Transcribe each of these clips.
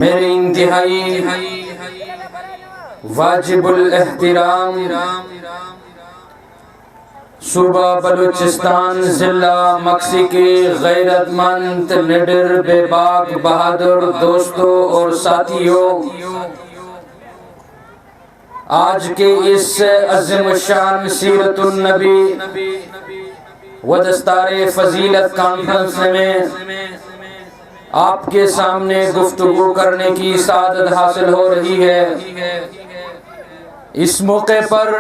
میرے انتہائی واجب الاحترام صوبہ بلوچستان ضلع مکسی کے غیرت مند نڈر بے باک بہادر دوستوں اور ساتھیوں، آج کے اس عظیم الشان سیرت النبی و دستار فضیلت کانفرنس میں آپ کے سامنے گفتگو کرنے کی سعادت حاصل ہو رہی ہے۔ اس موقع پر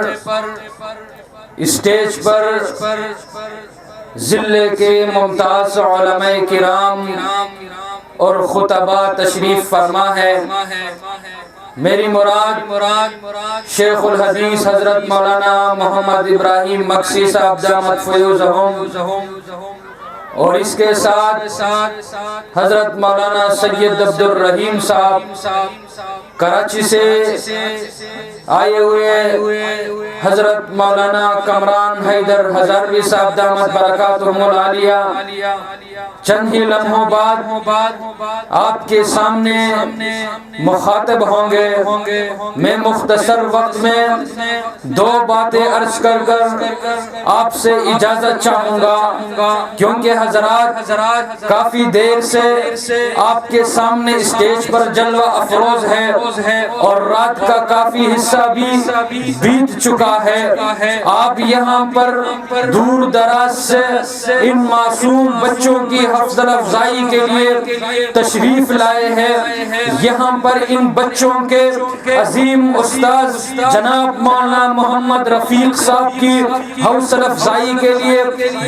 اسٹیج پر ضلع کے ممتاز علماء کرام اور خطباء تشریف فرما ہے۔ میری مراد شیخ الحدیث حضرت مولانا محمد ابراہیم مکسی صاحب دامت فیوزہم، اور اس کے ساتھ حضرت مولانا سید عبد الرحیم صاحب کراچی سے آئے ہوئے، حضرت مولانا کمران حیدر ہزاروی صاحب دامت برکاتہم العالیہ چند ہی لمحوں بعد آپ کے سامنے مخاطب ہوں گے۔ میں مختصر وقت میں دو باتیں عرض کر آپ سے اجازت چاہوں گا، کیونکہ حضرات کافی دیر سے آپ کے سامنے اسٹیج پر جلوہ افروز ہے اور رات کا کافی حصہ بھی بیت چکا ہے۔ آپ یہاں پر دور دراز سے ان معصوم بچوں کی حوصلہ افزائی کے لیے تشریف لائے ہیں۔ یہاں پر ان بچوں کے عظیم استاذ جناب مولانا محمد رفیق صاحب کی حوصلہ افزائی کے لیے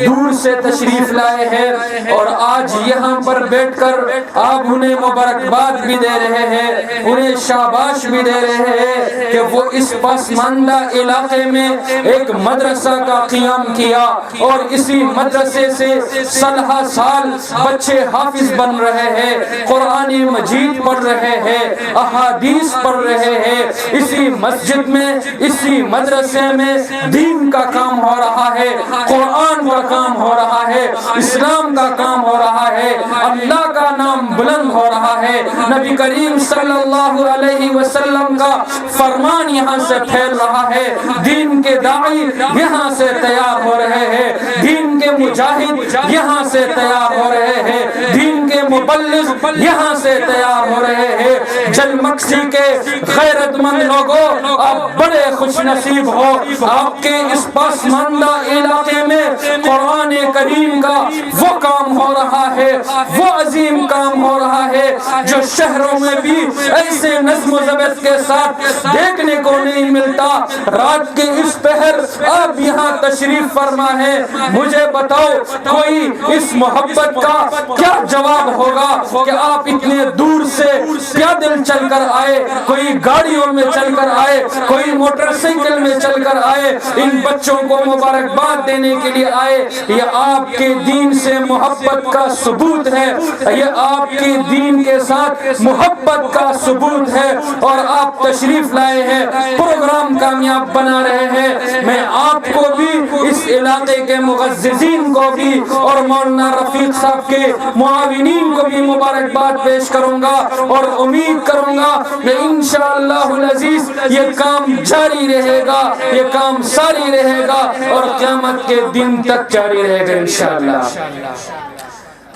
دور سے تشریف لائے ہیں، اور آج یہاں پر بیٹھ کر آپ انہیں مبارکباد بھی دے رہے ہیں، انہیں شاباش بھی دے رہے ہیں کہ وہ اس پسماندہ علاقے میں ایک مدرسہ کا قیام کیا، اور اسی مدرسے سے سالہ سال بچے حافظ بن رہے ہیں، قرآن مجید پڑھ رہے ہیں، احادیث پڑھ رہے ہیں۔ اسی مسجد میں، اسی مدرسے میں دین کا کام ہو رہا ہے، قرآن کا کام ہو رہا ہے، اسلام کا کام ہو رہا ہے، اللہ کا نام بلند ہو رہا ہے، نبی کریم صلی اللہ علیہ وسلم کا فرمان یہاں سے پھیل رہا ہے، دین کے داعی یہاں سے تیار ہو رہے ہیں، دین کے مجاہد یہاں سے تیار ہو رہے ہیں، دین کے مبلغ یہاں سے تیار ہو رہے ہیں۔ جل مکسی کے غیرت مند لوگوں، آپ بڑے خوش نصیب ہو، آپ کے اس پسماندہ علاقے میں قرآن کریم کا وہ کام ہو رہا ہے، وہ عظیم کام ہو رہا ہے جو شہروں میں بھی ایسے نظم و ضبط کے ساتھ دیکھنے کو نہیں ملتا۔ رات کے اس پہر آپ یہاں تشریف فرما ہے، مجھے بتاؤ کوئی اس محبت کا کیا جواب ہوگا کہ آپ اتنے دور سے پیدل چل کر آئے، کوئی گاڑیوں میں چل کر آئے، کوئی موٹر سائیکل میں چل کر آئے، ان بچوں کو مبارکباد دینے کے لیے آئے۔ یہ آپ کے دین سے محبت کا ثبوت ہے، یہ آپ کے دین کے ساتھ محبت کا ثبوت ہے، اور آپ تشریف لائے ہیں، پروگرام کامیاب بنا رہے ہیں۔ میں آپ کو بھی، اس علاقے کے مغذزین کو بھی، اور مولانا رفیق صاحب کے معاونین کو بھی مبارکباد پیش کروں گا، اور امید کروں گا کہ انشاءاللہ العزیز یہ کام جاری رہے گا، یہ کام ساری رہے گا، اور قیامت کے دن تک جاری رہے گا انشاءاللہ۔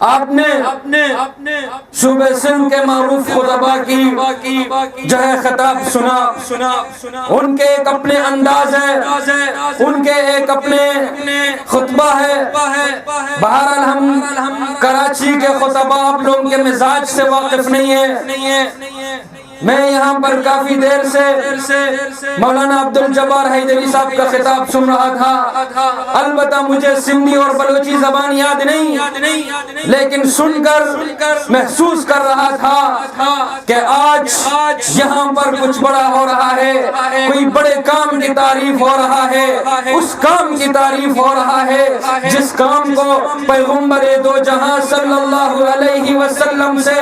آپ نے صوبہ سندھ کے معروف خطباء کی جو ہے خطاب سنا، ان کے ایک اپنے انداز ہے، ان کے ایک اپنے خطبہ ہے۔ بہرحال ہم کراچی کے خطباء آپ لوگوں کے مزاج سے واقف نہیں ہیں۔ میں یہاں پر کافی دیر سے مولانا عبد الجبار حیدری صاحب کا خطاب سن رہا تھا، البتہ مجھے سندھی اور بلوچی زبان یاد نہیں، لیکن سن کر محسوس کر رہا تھا کہ آج یہاں پر کچھ بڑا ہو رہا ہے، کوئی بڑے کام کی تعریف ہو رہا ہے، اس کام کی تعریف ہو رہا ہے جس کام کو پیغمبر دو جہاں صلی اللہ علیہ وسلم سے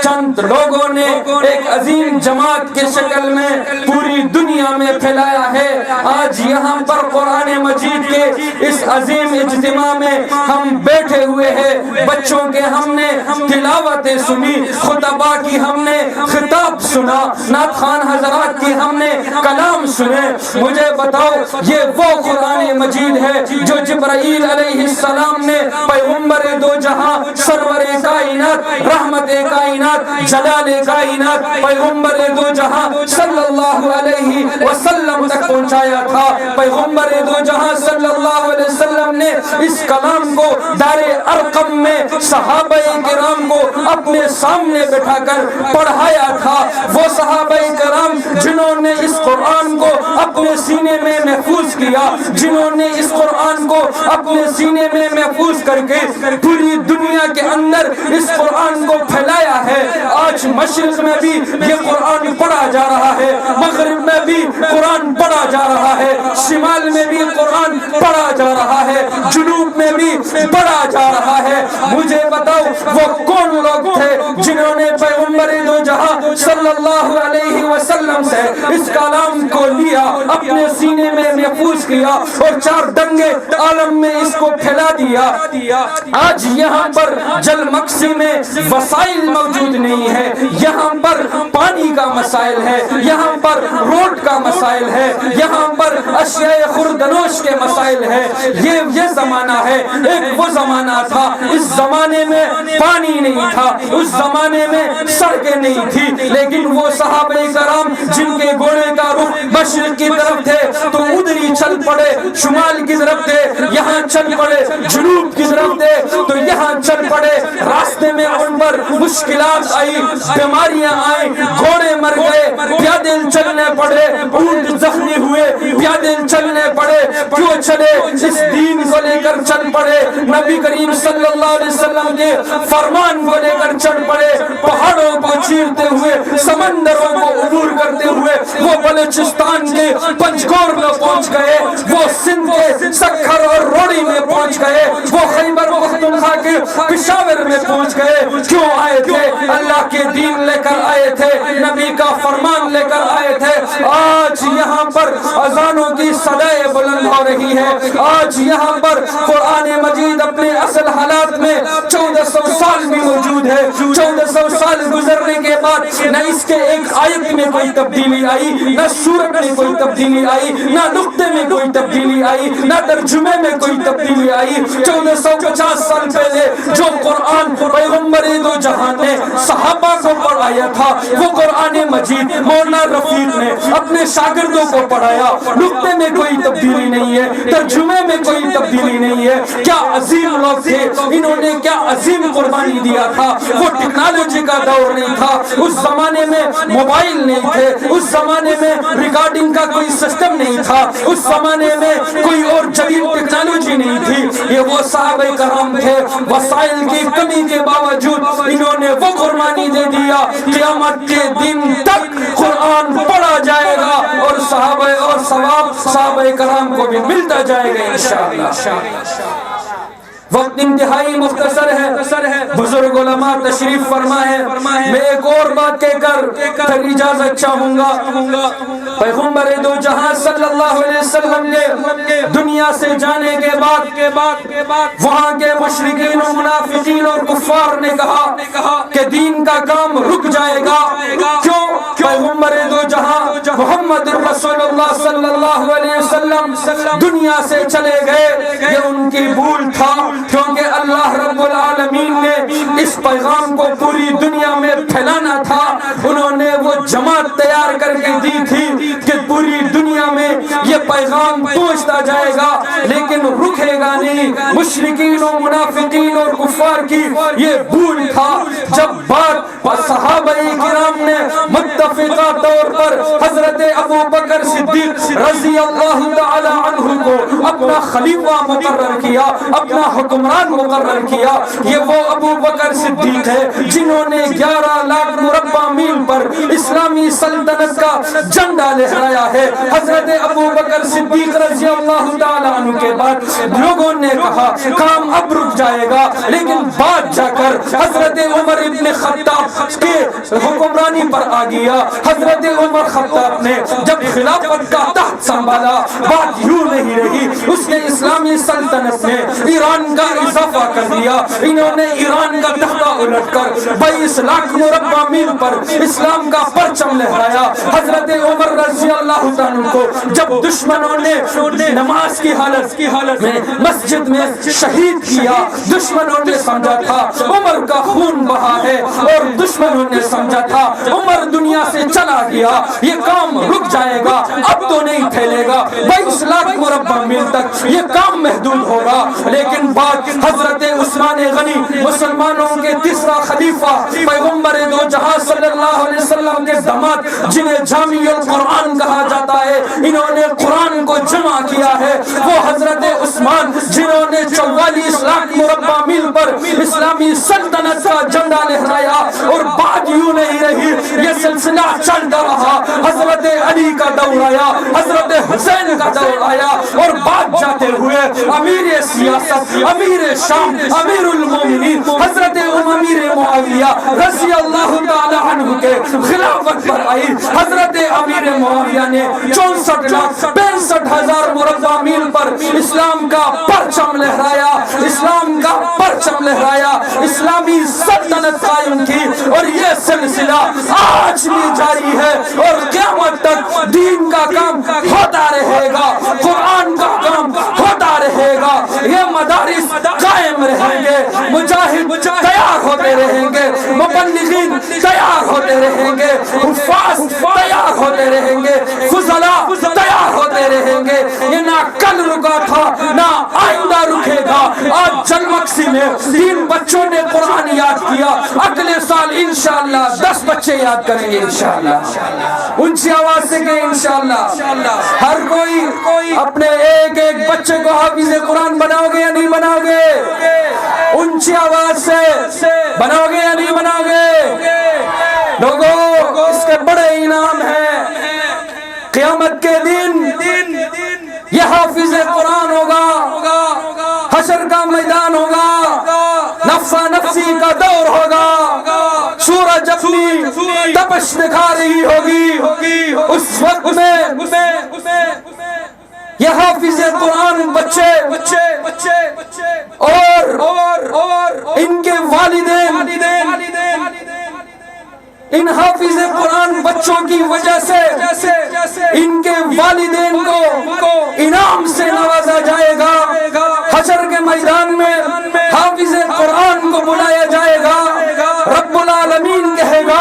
چند لوگوں نے ایک عظیم دین جماعت کے شکل میں پوری دنیا میں پھیلایا ہے۔ آج یہاں پر قرآن مجید کے اس عظیم اجتماع میں ہم بیٹھے ہوئے ہیں، بچوں کے ہم نے تلاوتیں سنی، خطبہ کی ہم نے خطاب سنا، نعت خوان حضرات کی ہم نے کلام سنے۔ مجھے بتاؤ یہ وہ قرآن مجید ہے جو جبرائیل علیہ السلام نے پیغمبر دو جہاں، سرور کائنات، رحمت کائنات، جلال کائنات، پیغمبر دو جہاں صلی اللہ علیہ وسلم تک پہنچایا تھا۔ پیغمبر دو جہاں صلی اللہ علیہ وسلم نے اس کلام کو دار ارقم میں صحابہ کرام کو اپنے سامنے بٹھا کر پڑھایا تھا۔ وہ صحابہ کرام جنہوں نے اس قرآن کو اپنے سینے میں محفوظ کیا، جنہوں نے اس قرآن کو اپنے سینے میں محفوظ کر کے پوری دنیا کے اندر اس قرآن کو پھیلایا ہے۔ آج مشرق میں بھی یہ قرآن پڑھا جا رہا ہے، مغرب میں بھی قرآن پڑھا جا رہا ہے، شمال میں بھی قرآن پڑھا جا رہا ہے، جنوب میں بھی پڑھا جا رہا ہے۔ مجھے بتاؤ وہ کون لوگ تھے جنہوں نے پیغمبر دو جہاں صلی اللہ علیہ وسلم سے اس کلام کو لیا، اپنے سینے میں محفوظ کیا اور چار ڈنگے عالم میں اس کو پھیلا دیا۔ آج یہاں پر جل مکسی میں وسائل موجود نہیں ہے، یہاں پر پانی کا مسائل ہے، یہاں پر روڈ کا مسائل ہے، یہاں پر اشیاء خوردنوش کے مسائل ہے۔ یہ زمانہ ہے، ایک وہ زمانہ تھا، اس زمانے میں پانی نہیں تھا، اس زمانے میں سڑکیں نہیں تھی، لیکن وہ صحابہ کرام جن کے گھوڑے کا رخ مشرق کی طرف تھے تو ادھر ہی چل پڑے، شمال کی طرف تھے یہاں چل پڑے، جنوب کی طرف تھے تو یہاں چل پڑے۔ راستے میں ان پر مشکلات آئی، بیماریاں آئیں، گھوڑے مر گئے، پیادل چلنے پڑے، اونٹ زخمی ہوئے، پیادل چلنے پڑے۔ کیوں چلے؟ اس دین کو لے کر چل پڑے، نبی کریم صلی اللہ علیہ وسلم کے فرمان کو لے کر چل پڑے، پہاڑوں کو چیرتے ہوئے، سمندروں کو عبور کرتے ہوئے وہ بلوچستان کے پنجگور میں پہنچ گئے، وہ سندھ کے سکھر اور روڑی میں پہنچ گئے، وہ خیبر پختونخوا کے پشاور میں پہنچ گئے۔ کیوں آئے تھے؟ اللہ کے دین لے کر آئے تھے، نبی کا فرمان لے کر آئے تھے۔ آج یہاں پر اذانوں کی صدائیں بلند ہو رہی ہے، آج یہاں پر قرآن مجید اپنے اصل حالات میں 1400 سال بھی موجود ہے۔ 1400 سال گزرنے کے بعد نہ اس کے ایک آیت میں کوئی تبدیلی آئی، نہ سورت میں کوئی تبدیلی آئی، نہ نقطے میں کوئی تبدیلی آئی، نہ ترجمے میں کوئی تبدیلی آئی۔ 1450 سال پہلے جو قرآن پیغمبر دو جہاں نے صحابہ کو پڑھایا تھا، وہ قرآن مجید مولانا رفیق نے اپنے شاگردوں کو پڑھایا، نقطے میں کوئی تبدیلی نہیں ہے، ترجمے میں کوئی تبدیلی نہیں ہے۔ کیا عظیم لوگ تھے، انہوں نے کیا عظیم قربانی دیا تھا۔ وہ ٹیکنالوجی کا دور نہیں تھا، اس زمانے میں موبائل نہیں تھے، اس زمانے میں ریکارڈنگ کا کوئی سسٹم نہیں تھا، اس زمانے میں کوئی اور جدید ٹیکنالوجی نہیں تھی۔ یہ وہ صحابہ کرام تھے، وسائل کی کمی کے باوجود انہوں نے وہ قربانی دے دیا، قیامت کے دن تک قرآن پڑھا جائے گا اور صحابہ اور ثواب صحابہ کرام کو بھی ملتا جائے گا انشاءاللہ۔ وقت انتہائی مختصر ہے، بزرگ علماء تشریف فرما ہے۔ میں ایک اور بات کہہ کر پھر اجازت چاہوں گا۔ پیغمبر دو جہاں صلی اللہ علیہ وسلم نے دنیا سے جانے کے بعد وہاں کے مشرکین و منافقین اور کفار نے کہا کہ دین کا کام رک جائے گا۔ کیوں؟ پیغمبر دو جہاں محمد رسول اللہ صلی اللہ علیہ وسلم دنیا سے چلے گئے، یہ ان کی بھول تھا، کیونکہ اللہ رب العالمین نے اس پیغام کو پوری دنیا میں پھیلانا تھا۔ انہوں نے وہ جماعت تیار کر کے دی تھی کہ پوری دنیا میں یہ پیغام پہنچتا جائے گا، لیکن رکے گا نہیں۔ مشرکین و منافقین اور کفار کی یہ بھول تھا۔ جب بات صحابہ کرام نے متفقہ طور پر حضرت ابو بکر صدیق رضی اللہ تعالی عنہ کو اپنا خلیفہ مقرر کیا، اپنا حکمران مقرر کیا، یہ وہ ابو بکر صدیق ہے جنہوں نے 11 لاکھ مربع میل پر اسلامی سلطنت کا جھنڈا لہرایا ہے۔ حضرت ابو بکر صدیق رضی اللہ تعالی عنہ کے بعد لوگوں نے کہا کام اب رک جائے گا، لیکن بعد جا کر حضرت عمر ابن خطاب کے حکمرانی پر آ گئی۔ کیا. حضرت عمر خطاب نے جب خلافت کا تخت سنبھالا بات یوں نہیں رہی, اس نے اسلامی سلطنت میں ایران کا اضافہ کر دیا. انہوں نے ایران کا تختہ الٹ کر 22 لاکھ مربع میل پر اسلام کا پرچم لہرایا. حضرت عمر رضی اللہ عنہ کو جب دشمنوں نے نماز کی حالت میں مسجد میں شہید کیا, دشمنوں نے سمجھا تھا عمر کا خون بہا ہے, اور دشمنوں نے سمجھا تھا عمر دنیا سے چلا گیا, یہ کام رک جائے گا, اب تو نہیں پھیلے گا, 22 لاکھ مربع میل تک یہ کام محدود ہوگا. لیکن بات حضرت عثمان غنی مسلمانوں کے تیسرا خلیفہ پیغمبر دو جہاں صلی اللہ علیہ وسلم کے داماد, جنہیں جامع القرآن کہا جاتا ہے, انہوں نے قرآن کو جمع کیا ہے, وہ حضرت عثمان جنہوں نے 44 لاکھ مربع میل پر اسلامی سلطنت کا جھنڈا لہرایا. اور بات یوں نہیں رہی, یہ سلسلہ چلتا رہا. حضرت علی کا دور آیا, حضرت حسین کا دور آیا, اور بات جاتے ہوئے امیر سیاست, امیر شام, امیر المومنین حضرت امیر معاویہ رضی اللہ تعالی عنہ کے خلافت پر آئی. حضرت امیر معاویہ نے 64 لاکھ 65 ہزار مربع میل پر اسلام کا پرچم لہرایا, اسلام کا پرچم لہرایا, اسلامی سلطنت قائم کی. اور یہ سلسلہ آج بھی جاری ہے, اور قیامت تک دین کا کام ہوتا رہے گا, قرآن کا کام ہوتا رہے گا, یہ مدارس قائم رہیں گے, مجاہد تیار ہوتے رہیں گے, مبلغین تیار ہوتے رہیں گے, حفاظ تیار ہوتے رہیں گے, فضلاء تیار ہوتے رہیں گے. یہ نہ کل رکا تھا نہ آئندہ رکے گا. آج جلمکسی میں 3 بچوں نے قرآن یاد کیا, اگلے سال انشاءاللہ 10 بچے یاد کریں گے انشاءاللہ. اونچی آواز سے کہ انشاءاللہ. ہر کوئی اپنے ایک ایک بچے کو حافظ قرآن بناؤ گے یا نہیں بناؤ گے؟ اونچی آواز سے بناؤ گے یا نہیں بناؤ گے؟ لوگوں, اس کے بڑے انعام ہیں. قیامت کے دن یہ حافظ قرآن ہوگا, حشر کا میدان ہوگا, نفسا نفسی کا دور ہوگا, سورج اپنی تپش دکھا رہی ہوگی. اس وقت میں یہ حافظ قرآن بچے اور ان کے والدین ان حافظ قرآن بچوں کی وجہ سے ان کے والدین کو انعام سے نوازا جائے گا. حشر کے میدان میں حافظ قرآن کو بلایا جائے گا. رب العالمین کہے گا,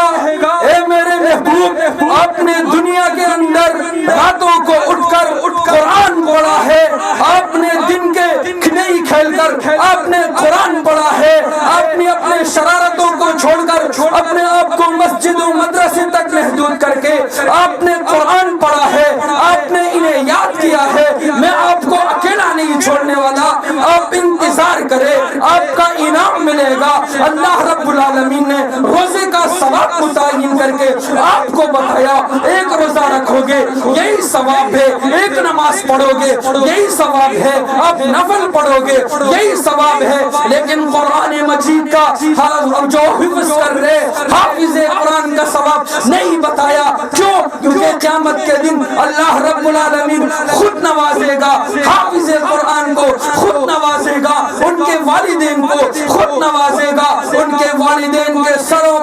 اے میرے محبوب, آپ نے دنیا کے اندر راتوں کو اٹھ کر قرآن پڑھا ہے, آپ نے دن کے نہیں کھیل کر آپ نے قرآن پڑھا ہے, آپ نے اپنے شرارتوں کو چھوڑ کر اپنے آپ کو مسجد و مدرسے تک محدود کر کے آپ نے قرآن پڑھا ہے, آپ نے انہیں یاد کیا ہے. میں آپ کو اکیلا نہیں چھوڑنے والا, آپ انتظار کریں, آپ کا انعام ملے گا. اللہ رب العالمین نے روزے کا ثواب متعین کر کے آپ کو بتایا, ایک روزہ رکھو گے یہی ثواب ہے, ایک نماز پڑھو گے یہی ثواب ہے, آپ نفل پڑھو گے یہی ثواب ہے. لیکن قرآن مجید کا جو حفظ کر رہے حافظ قرآن کا ثواب نہیں بتایا. کیوں؟ کیونکہ قیامت کے دن اللہ رب العالمین خود نوازے گا, حافظ قرآن کو خود نوازے گا, ان کے والدین کو خود نوازے گا, ان کے والدین کے سروں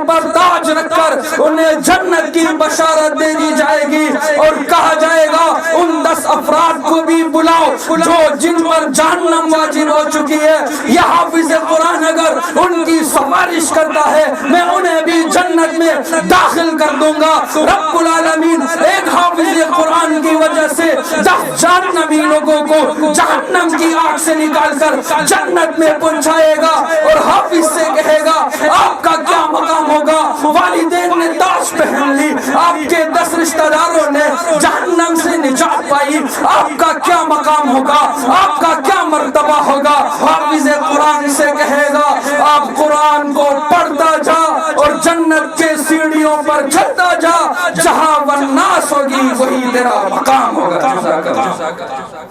پر تاج رکھ کر انہیں جنت کی بشارت دے دی جائے گی, اور کہا جائے گا ان 10 افراد کو بھی بلاؤ جو جن پر جہنم واجب ہو چکی ہے. یہ حافظ قرآن اگر ان کی سفارش کرتا ہے میں انہیں بھی جنت میں داخل کر دوں گا. رب العالمین ایک حافظ قرآن کی وجہ سے جہنمی لوگوں کو جہنم کی آگ سے نکال کر جنت میں پہنچائے گا, اور حافظ سے کہے گا آپ کا کیا مقام ہوگا. والدین نے تاج پہن لی, آپ کے 10 رشتہ داروں نے جہنم سے نجات پائی, آپ کا کیا مقام ہوگا, آپ کا کیا مرتبہ ہوگا. حافظ قرآن سے کہے گا آپ قرآن کو پڑھتا جا اور جنت کے سیڑھیوں پر چڑھتا جا, جہاں والناس ہوگی وہی تیرا مقام ہوگا.